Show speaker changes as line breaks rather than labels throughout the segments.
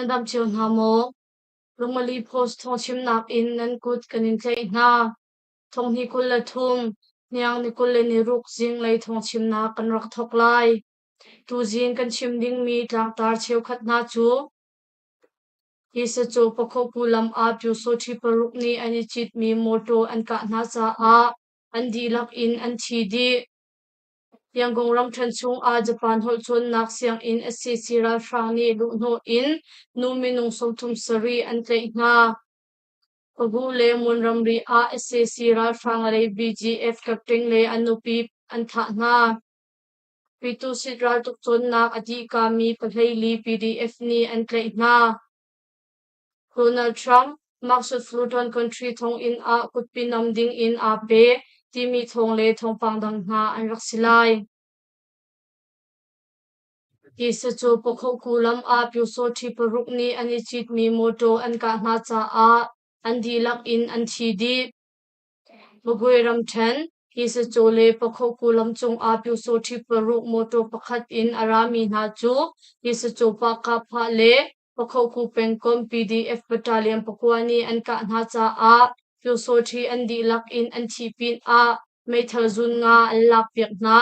Nandam chiu na mo. Lungmali post Thawngchimnak in nan kut kanin tlai na. Thong ni kul la thum. Hniang ni kul le ni ruk Zinglei Thawngchimnak kan rak thok lai. Tu zin kan chim ding mi tlang tar chiu khat na chu. Isa chu pakho pulam a piu so thi paruk ni ani chit mi moto an ka na cha a. An di lak in an thi di. Yang gong ram than chung a Japan hol chon nak siang in SCC ra frang ni lu no in nu minung som thum sari an tlai na. Pagu le mun ram ri a SCC ra frang le BGF captain le anupi an tha na. Pitu sit ra tuk chon nak adi ka mi pahlei li PDF ni an tlai na. Donald Trump maksud fluton country thong in a kutpinam ding in a pe timi thong le thong pangdang na an raksilai. Isa chu pakho kulam a piu so thi paruk ni ani chit mi moto an ka na cha a an di lak in an thi di. Bagui ram then isa chu le pakho kulam chung a piu so thi paruk moto pakhat in arami na chu isa chu pa ka pha le pakho ku pengkom PDF battalion pakwani an ka na cha a piu so thi an di lak in an thi pin a mai thal zun nga an lak piak na.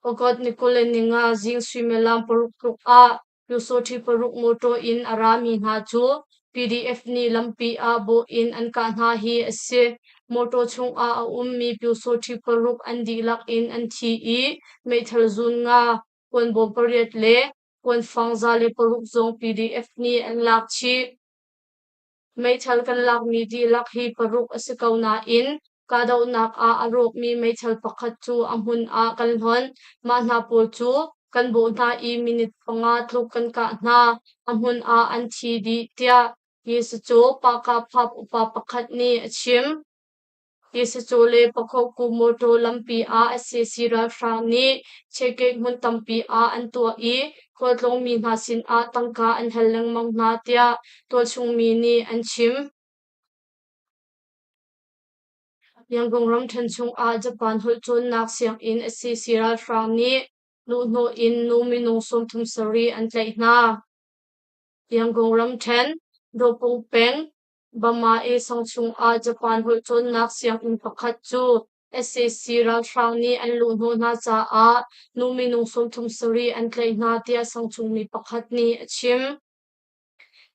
Ogot Nicole Ninga Zing Swimelam Paruk Tuk A Yusoti Paruk Moto in Arami Na Chu PDF ni Lampi A Bo in An Ka Na Hi Ase Moto Chung A Ummi Yusoti Paruk Andi Lak in An Thi I Meithal Zun Nga Kwan Bo Pariat Le Kwan Fangza Le Paruk Zong PDF ni An Lak Chi Meithal Kan Lak Mi Di Lak Hi Paruk Asikaw Na in Kadaw nak a arok mi may thal pakhat chu amun a kalhon ma na po chu kan bo na I minute panga tluk kan ka na amun a an thi di tia yesu chu pa ka phap upa pakhat ni achim yesu chu le pakho ku moto lampi a SCC ra frang ni cheke mun tampi a an tua I khotlong mi na sin a tangka an hallang mang na tia to chung mi ni an chim Yang gong ram than chung a Japan hol chon nak siang in SCC ra frang ni lu no in nu minung som thum sari an tlai na. Yang gong ram than do pong peng bama e sang chung a Japan hol chon nak siang in pakhat chu SCC ra frang ni an lu no na cha a nu minung som thum sari an tlai na tia sang chung mi pakhat ni achim.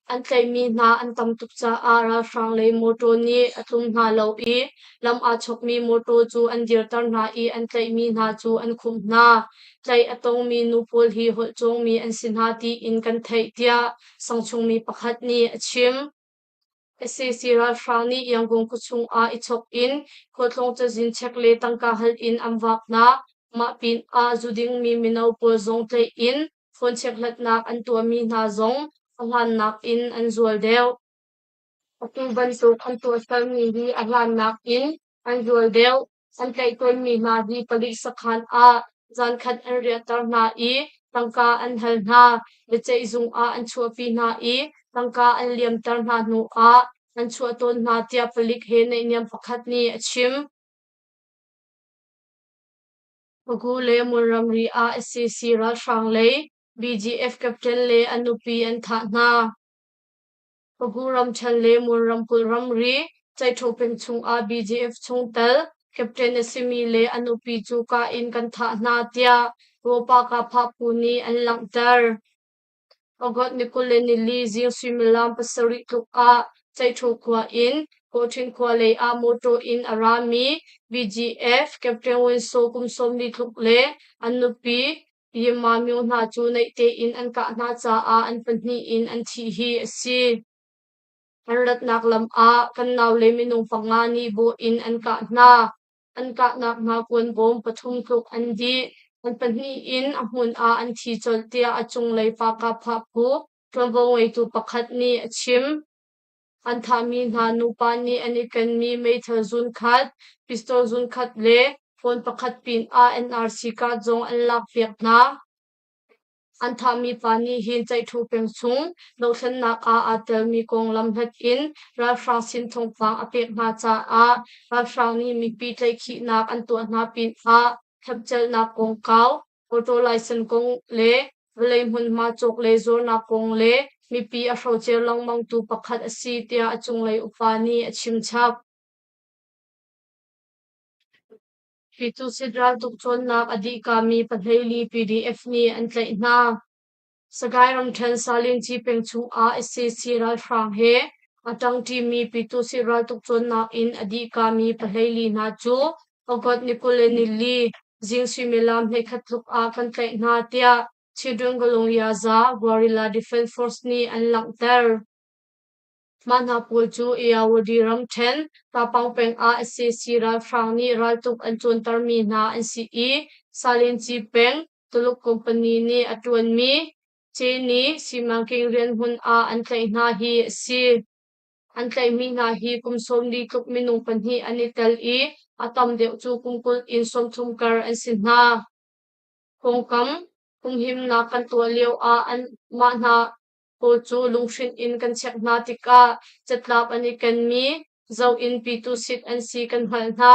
An tlai mi na an tam tuk cha a ra frang le moto ni atlum na lo I lam a chok mi moto chu an dir tar na I an tlai mi na chu an khum na tlai atong mi nu pol hi hol chong mi an sin ha ti in kan thai tia sang chung mi pakhat ni achim SCC ra frang ni yang gong ku chung a I chok in khotlong cha zin chek le tangka hal in am wak na ma pin a zuding mi minau pol zong tlai in phone chek lat nak an tua mi na zong ahan nak in an zual deu. Aking bantuk an tuasal mi hi ahan nak in an zual deu. An kaiton mi na hi palik sakhan a zan khat an riatar na I tangka an hal na lechay zung a an chuapi na I tangka an liam tar na nu a an chuaton na tia palik he na inyam pakhat ni achim. Pagu le muram ri a SCC ra frang le BGF captain le anupi an tha na. Pagu ram chan le muram pul ram ri chai thopeng chung a BGF chung tal captain asimi le anupi chu ka in kan tha na tia ropa ka pha puni an lang tar. Ogot Nicole ni li zing swimilam pasari tuk a chai thokwa in coaching kwa le a moto in arami BGF captain win so kum som ni tuk le anupi yema myo na chu nei te in an ka na cha a an panni in an thi hi asi an rat nak lam a kan naw le minung panga ni bo in an ka nak na kun bom pathum tuk an di an panni in amun a an thi chol tia achung lei pa ka pha pu trawong wei tu pakhat ni achim an tha mi na nu pa ni ani kan mi mei thal zun khat pistol zun khat le phone pakhat pin a NRC ka zong an lak piak na an tha mi pa ni hin chai thu peng chung lo than nak a atel mi kong lam hat in ra frang sin thong pang apek na cha a ra frang ni mi pi tlai khi nak an to na pin a thap chal na kong kaw auto license kong le velei mun ma chok le zor na kong le mi pi a hro cher lang mang tu pakhat a si tia a chung lei upani a chim chap pitu sidral tuk chon nak adi ka mi pathaili PDF ni an tlai na sagai ram then salin chi peng chu a SCC ral frang he atang ti mi pitu sidral tuk chon nak in adi ka mi pathaili na chu ogot nikule nili jing swi melam he khatluk a kan tlai na tia chidung golong ya za guerrilla defense force ni an lang ter manapul chu iawadi ram then tapang peng a SCC ral frang ni ral tuk an chon tar mi na an si I salin chi peng tuluk company ni atuan mi che ni simangking rian hun a an tlai na hi si an tlai mi na hi kumsom li tuk minung panhi anitel I atam deuh chu kumkul in som thum kar an sin na kongkam kunghim na kan tua leo a an ma na ko chu lungshin in kan chek na tika chatlap ani kan mi zo in pitu sit an si kan hal na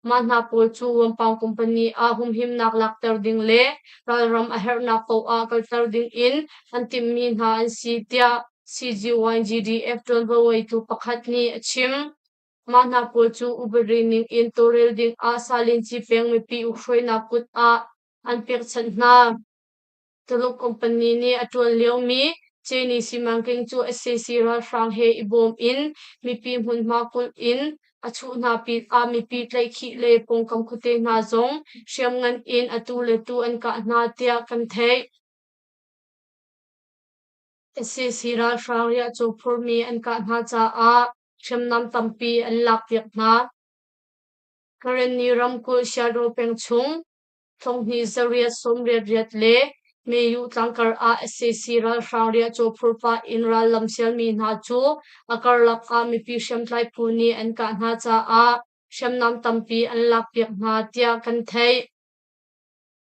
ma na po chu wampang company a hum him nak lak ter ding le ral ram a her na ko a kal ter ding in an tim mi na an si tia CGYGDF 12 tu pakhat ni achim mana po chu uberi ning in torel ding a salin chi peng mi pi u hroi na kut a an pek chan na tuluk company ni atol leo mi cheni simangking chu SCC ral frang he ibom in mi pi mun ma kul in achu na pi a mi pi tlai khi le pong kam khute na zong shem ngan in atu le tu an ka na tia kan thei SCC ral frang ya chu phur mi an ka na cha a shem nam tampi an lak yak na karen ni ram kul shadow peng chung thong ni zaria som riat le me yu tangkar a SCC ral frang ria cho phurpa in ral lamsial mi na chu akar lak a mi pi shem tlai puni an ka na cha a shem nam tampi an lak piak na tia kan thei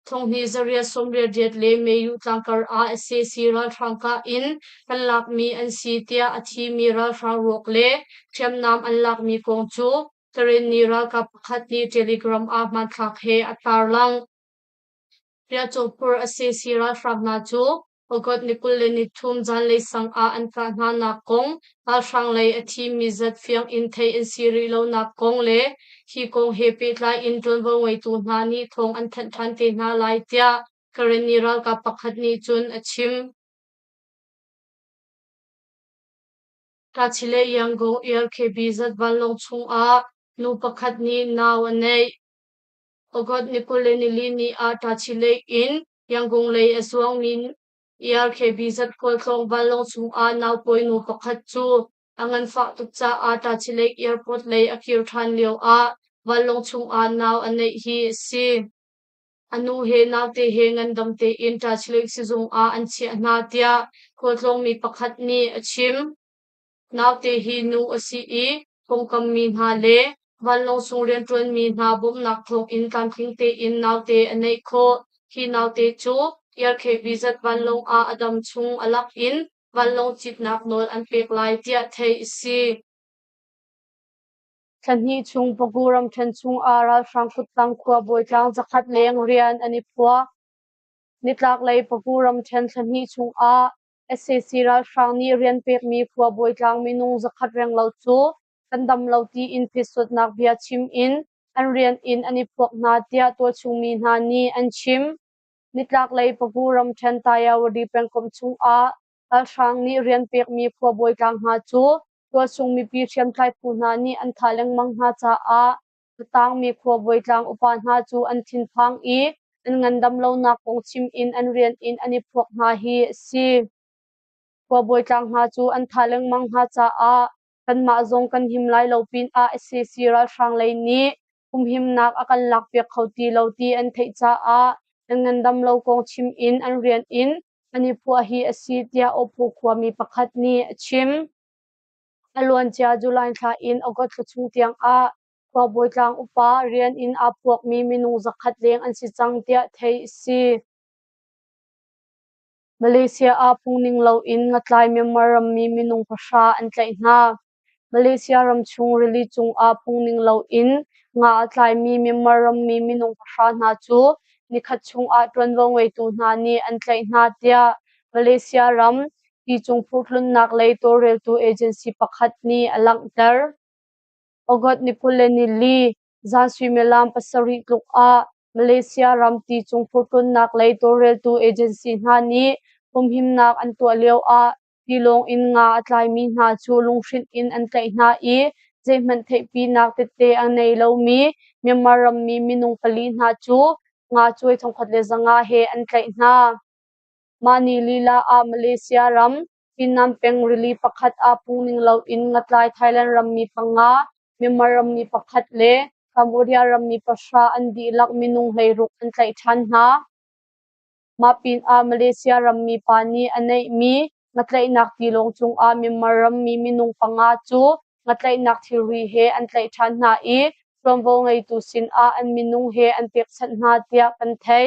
thong ni zaria som riat le me yu tangkar a SCC ral frang ka in kan lak mi an si tia athi mi ral frang rok le shem nam an lak mi kong chu karen ni ral ka pakhat ni telegram a man thak he atar lang ria chopur SCC ral frang na chu ogot nikul le ni thum jan le sang a an ka na na kong al frang le athi mi zat fiang in thei in siri lo na kong le hi kong he pe tla in ton bo wei tu na ni thong an than than te na lai tia karen ni ral ka pakhat ni chun achim ka chile yango LKB zat balong chung a nu pakhat ni naw anei ogot nikule ni li ni a ta chile in yangung lei aswang min ERKB zat kol thong balong chung a naw poi nu pakhat chu angan fa tuk cha a ta chile airport lei akir than leo a balong chung a naw anei hi si anu he naw te he ngan dam te in ta chile si zung a an chi na tia kol thong mi pakhat ni achim naw te hi nu asi I kongkam mi na le valong sung rian tuan mi na bom nak thong in kan thing te in naw te anei kho hi naw te chu ERKB zat valong a adam chung alak in valong chit nak nol an pek lai tia thei si thanhi chung paguram than chung aral frangkut tang khwa boi tlang zakhat leng rian ani phwa nitlak lei paguram then thanhi chung a SCC ral frang ni rian pek mi khwa boi tlang minung zakhat reng lo chu kandam lo ti in pisut nak bia chim in an rian in ani phok na tia to chung mi na ni an chim nitlak lei paguram then taya wadi pengkom chung a al frang ni rian pek mi khwa boi tlang ha chu to chung mi pi thiam thlai pu na ni an thaleng mang ha cha a tang mi khwa boi tlang upa na chu an thin phang I an ngandam lo na kong chim in an rian in ani phok na hi si khwa boi tlang ha chu an thaleng mang ha cha a kan ma zong kan him lai lo pin a SCC ral frang lei ni him nak akan lak pek khoti lo ti an thei cha a an ngandam lo kong chim in an rian in ani phua hi asi tia opu khwa mi pakhat ni chim alwan cha July tha in ogot chung tiang a khwa boi tlang upa rian in a puak mi minung zakhat leng an si chang tia thei si Malaysia a pungning lo in ngatlai memoram mi minung pasha an tlai na Malaysia ram chung rili chung a pungning lo in nga atlai mi memoram mi minung pasha na chu nikhat chung a tron wangwei tu hna ni an tlai hna tia Malaysia ram ti chung phurhlun nak lei to rel tu agency pakhat ni alang tar ogot ni puleni li zan swi melam pasari tluk a Malaysia ram ti chung phurhlun nak lei to rel tu agency hna ni humhim nak an to leo a tilong in nga atlai mi hna chu lungshrin in an tlai hna i zeman thei pi nak te te ang nei lo mi Myanmar ram mi minung pali hna chu nga chuai thongkhat le zanga he an tlai hna mani lila a Malaysia ram pinam peng rili pakhat a pungning lo in ngatlai Thailand ram mi panga Myanmar ram mi pakhat le Cambodia ram mi pasha an di lak minung leiruk an tlai than hna mapin a Malaysia ram mi pani anei mi ngatlai nak tilong chung a Myanmar ram mi minung panga chu ngatlai nak thilri he an tlai than hna i from vo ngai tu sin a an minung he an pek chat hna tia kan thei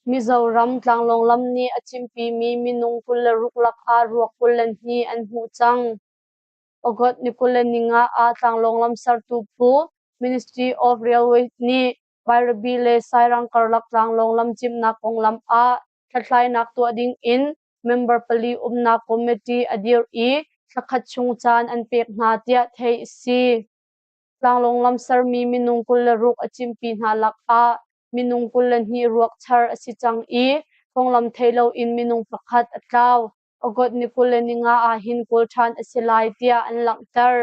Mizoram tlanglong lam ni achimpi mi minung pula ruklak a ruak pulan hi an hu chang ogot ni pulan ninga a tlanglong lam sartu pu Ministry of Railway ni Bairabi le Sairang Karlak tlanglong lam chimnak konglam a thlai nak tu ding in member pali umna committee adir i thakhat chung chan an pek hna tia thei si tlanglong lam sar mi minung pula ruk achimpi hna lak a minung pulan hi ruak char asi chang i khonglam thailo in minung pakhat atlaw ogot ni pulan ninga a hin kul than asilai tia an langtar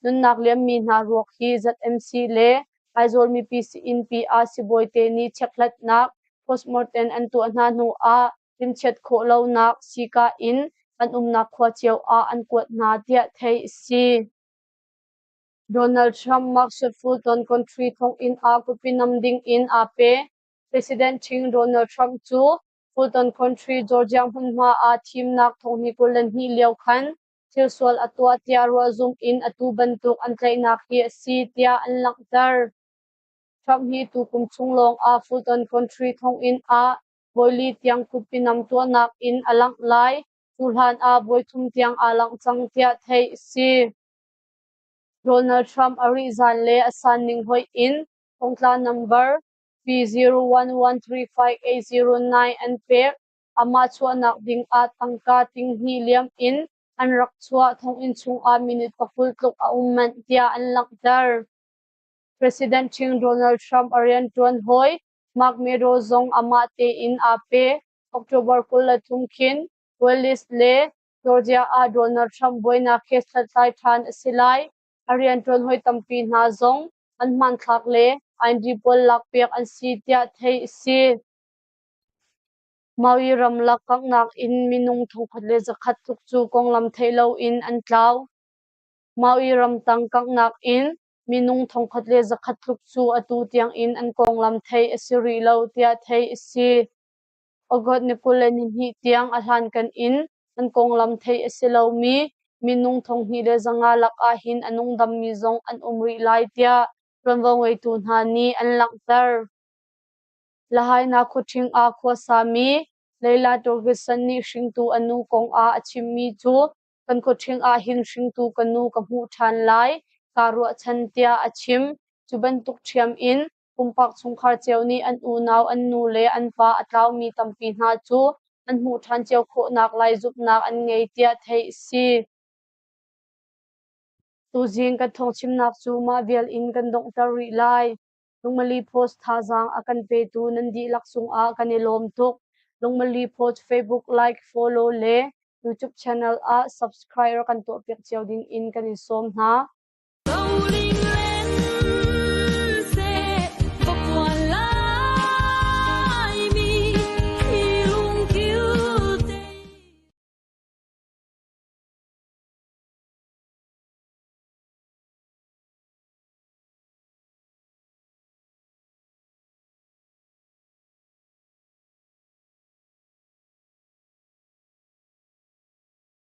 nun nak lem mi hna ruak hi ZMC le aizol mi PC in PA siboite ni cheklat nak postmortem an tu hna nu a timchet kho lo nak sika in an nak khwa cheu a an kuat na tia thei si Donald Trump Marshall Fulton country thong in a kupinam ding in a pe President Ching Donald Trump chu Fulton country Georgia hunma a team nak thong ni kulan hi leo khan thilswal atwa tia ro zoom in atu bantuk an tlai nak hi si tia an langtar Trump hi tu kum chunglong a Fulton country thong in a boili tiang kupinam to nak in alang lai tulhan a boithum tiang alang chang tia thei si Donald Trump ari zan le asan ning hoi in thongtla number P01135809 an pe ama chua nak ding a tangka ting hi liam in an rak chua thong in chung a minute pakul tluk a umman tia an lakdar President Ching Donald Trump arian tuan hoi Mark Meadows zong ama te in a pe October kula thumkin Willis le Georgia a Donald Trump boina case thlai than asilai arian tuan hoi tampi hna zong an man thak le an dipol lak pek an si tia thei si Maui ram lak kak nak in minung thongkhat le zakhat tuk chu konglam thailo in an tlaw Maui ram tang kak nak in minung thongkhat le zakhat tuk chu atu tiang in an konglam thei asiri lo tia thei si ogot ni pulen hi tiang alhan kan in an konglam thei asilo mi minung thong hi le zanga lak a hin anung dam mi zong an umri lai tia ronwangwei tu hna ni an langtar lahai na khuthing a khwa sami leila torgesan ni hringtu anu kong a achim mi chu kan khuthing a hin hringtu kanu ka hmu than lai karu chan tia achim chuban tuk thiam in kumpak chungkhar cheu ni an u naw an nu le an pa atlaw mi tampi hna chu an hmu than cheu kho nak lai zup nak an ngei tia thei si tu jing ka thongchimnak chu ma vial in kan dong tar ri lai lungmali post tha jang akan pe tu nandi laksung a kanilom tuk lungmali post Facebook like follow le YouTube channel a subscribe kan to pek cheu ding in kan som ha